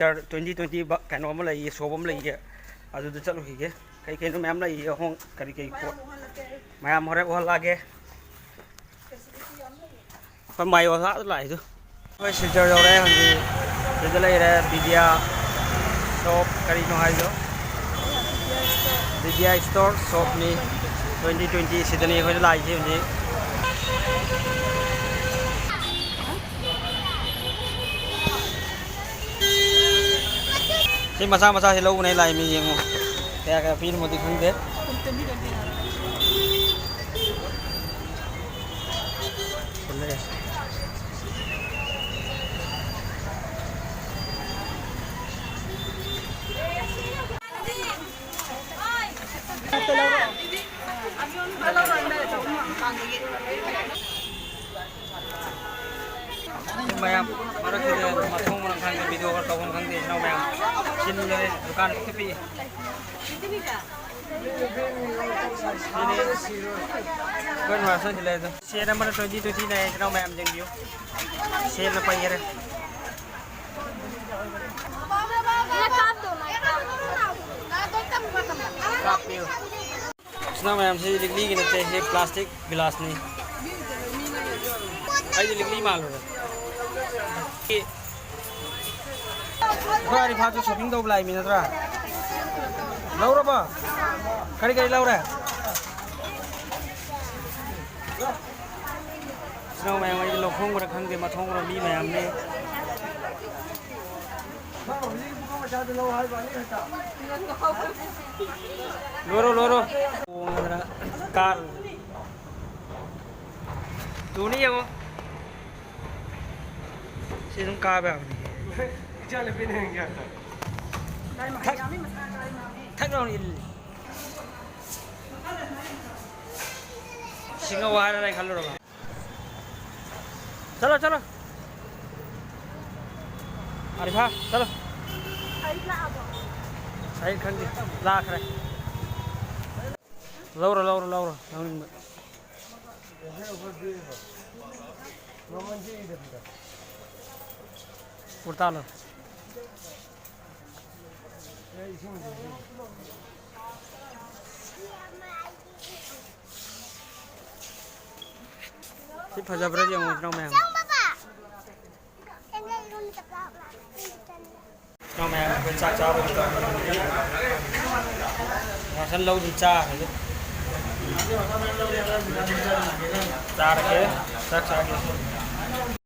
2020 कहीं लगे शॉप लगे चलूगे कई कई मैम लगे हों कई कई मैम हर वहलागे माई वहा लाइद सिलचर यौरे हजी लेरे विद्या शॉप कई विद्या स्टोर शॉपनी 2020 सिदनी लाइसे हजी मचा मचा से लौने लाई मी येंगो क्या क्या फिर मोदी खंगे मैम मारक मथों मन खांगे वीडियो कर तौन खांगे इतना मैम चिन ले दुकान के पी कौन भाषा चले तो शेयर नंबर 2020 ने इतना मैम जंगियो शेयर न पाइए रे इतना मैम से लिखली की नते है प्लास्टिक गिलास नहीं आई लिखली माल हो अरे फाजू शॉपिंग तो बुलाई मी नत्रा लौरबा करी करी लौरे स्नो मैम आई लोखों को खंगे मथों को मी मैम ने लोरो लोरो कार तू नहीं है वो सीधम कार पे चले भी नहीं गया थक रहा हूँ सिंगा वायर नहीं खालो रहा चलो चलो अरे भा चलो साइड खंडी लाख रहे लौरा लौरा लौरा उड़ता लो सिर्फ जब रहे हैं मुझे मैम मैम चा चा राशन लो चा है चा रखे रख